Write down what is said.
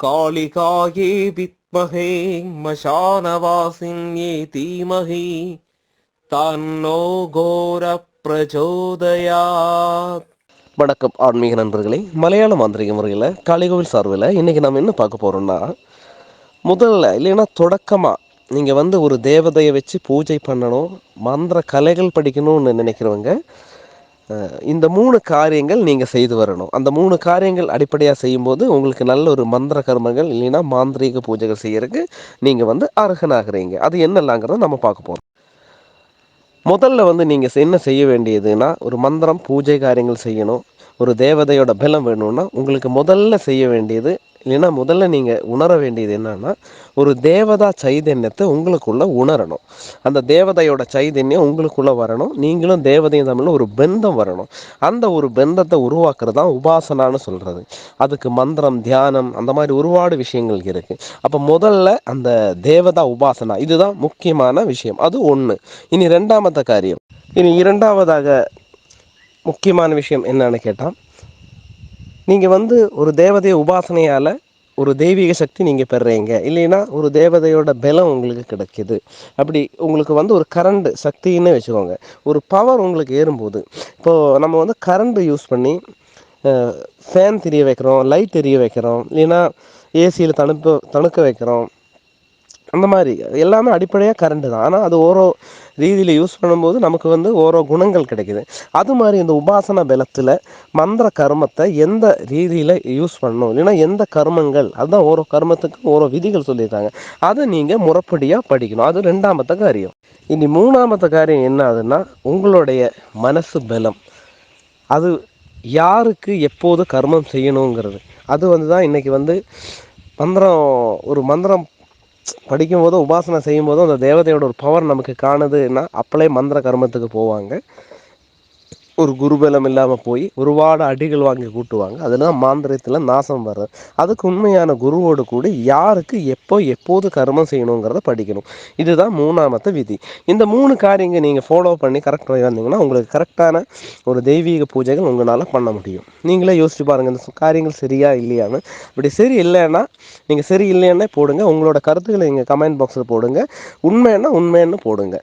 कालिकायै विद्महे मशानवासिन्यै धीमहि तन्नो घोरप्रचोदयात्. வணக்கம் ஆன்மீக நண்பர்களே. மலையாள மாந்திரிக முறையில் காளிகோவில் சார்பில் இன்றைக்கி நம்ம என்ன பார்க்க போகிறோம்னா, முதல்ல இல்லைன்னா தொடக்கமாக நீங்கள் ஒரு தேவதையை வச்சு பூஜை பண்ணணும், மந்திர கலைகள் படிக்கணும்னு நினைக்கிறவங்க இந்த 3 காரியங்கள் நீங்கள் செய்து வரணும். அந்த 3 காரியங்கள் அடிப்படையாக செய்யும்போது உங்களுக்கு நல்ல ஒரு மந்திர கர்மங்கள் இல்லைன்னா மாந்திரீக பூஜைகள் செய்யறதுக்கு நீங்கள் அர்ஹனாகிறீங்க. அது என்னலாங்கிறத நம்ம பார்க்க போகிறோம். முதல்ல நீங்கள் என்ன செய்ய வேண்டியதுன்னா, ஒரு மந்திரம் பூஜை காரியங்கள் செய்யணும். ஒரு தேவதையோட பலம் வேணும்னா உங்களுக்கு முதல்ல செய்ய வேண்டியது இல்லைன்னா முதல்ல நீங்கள் உணர வேண்டியது என்னன்னா, ஒரு தேவதா சைதன்யத்தை உங்களுக்குள்ள உணரணும். அந்த தேவதையோட சைதன்யம் உங்களுக்குள்ள வரணும். நீங்களும் தேவதையும் தமிழில் ஒரு பந்தம் வரணும். அந்த ஒரு பந்தத்தை உருவாக்குறது தான் உபாசனான்னு சொல்கிறது. அதுக்கு மந்திரம், தியானம் அந்த மாதிரி ஒருபாடு விஷயங்கள் இருக்குது. அப்போ முதல்ல அந்த தேவதா உபாசனா இதுதான் முக்கியமான விஷயம். அது ஒன்று. இனி ரெண்டாமத்த காரியம். இனி இரண்டாவதாக முக்கியமான விஷயம் என்னன்னு கேட்டால், நீங்கள் ஒரு தேவதைய உபாசனையால் ஒரு தெய்வீக சக்தி நீங்கள் பெறுறீங்க, இல்லைன்னா ஒரு தேவதையோட பலம் உங்களுக்கு கிடைக்கிது. அப்படி உங்களுக்கு ஒரு கரண்ட் சக்தின்னு வச்சுக்கோங்க. ஒரு பவர் உங்களுக்கு ஏறும்போது, இப்போது நம்ம கரண்ட் யூஸ் பண்ணி ஃபேன் தெரிய வைக்கிறோம், லைட் எரிய வைக்கிறோம், இல்லைன்னா ஏசியில் தணுக்க வைக்கிறோம். அந்த மாதிரி எல்லாமே அடிப்படையாக கரண்ட்டு தான். ஆனால் அது ஓரோ ரீதியில் யூஸ் பண்ணும்போது நமக்கு ஓரோ குணங்கள் கிடைக்குது. அது மாதிரி இந்த உபாசன பலத்தில் மந்திர கர்மத்தை எந்த ரீதியில் யூஸ் பண்ணணும், இல்லைன்னா எந்த கர்மங்கள், அதுதான் ஓரோ கர்மத்துக்கு ஓரோ விதிகள் சொல்லியிருக்காங்க. அதை நீங்கள் முறைப்படியாக படிக்கணும். அது ரெண்டாமத்த காரியம். இனி மூணாமத்த காரியம் என்ன ஆகுதுன்னா, உங்களுடைய மனசு பலம். அது யாருக்கு எப்போது கர்மம் செய்யணுங்கிறது அது தான் இன்றைக்கி மந்திரம் ஒரு மந்திரம் படிக்கும்போதோ உபாசனை செய்யும்போதோ அந்த தேவதையோட ஒரு பவர் நமக்கு காணுதுன்னா அப்பளே மந்திர கர்மத்துக்கு போவாங்க. ஒரு குருபலம் இல்லாமல் போய் ஒருவாடு அடிகள் வாங்கி கூட்டுவாங்க. அதுதான் மாந்திரத்தில் நாசம் வர்றது. அதுக்கு உண்மையான குருவோடு கூடி யாருக்கு எப்போது கர்மம் செய்யணுங்கிறத படிக்கணும். இதுதான் மூணாமத்த விதி. இந்த 3 காரியங்கள் நீங்கள் ஃபாலோ பண்ணி கரெக்டாக வந்தீங்கன்னா உங்களுக்கு கரெக்டான ஒரு தெய்வீக பூஜைகள் உங்களால் பண்ண முடியும். நீங்களே யோசிச்சு பாருங்கள், இந்த காரியங்கள் சரியா இல்லையான்னு. இப்படி சரி இல்லைன்னா நீங்கள் சரி இல்லைன்னே போடுங்க. உங்களோட கருத்துக்களை நீங்கள் கமெண்ட் பாக்ஸில் போடுங்க. உண்மைன்னா உண்மைன்னு போடுங்க.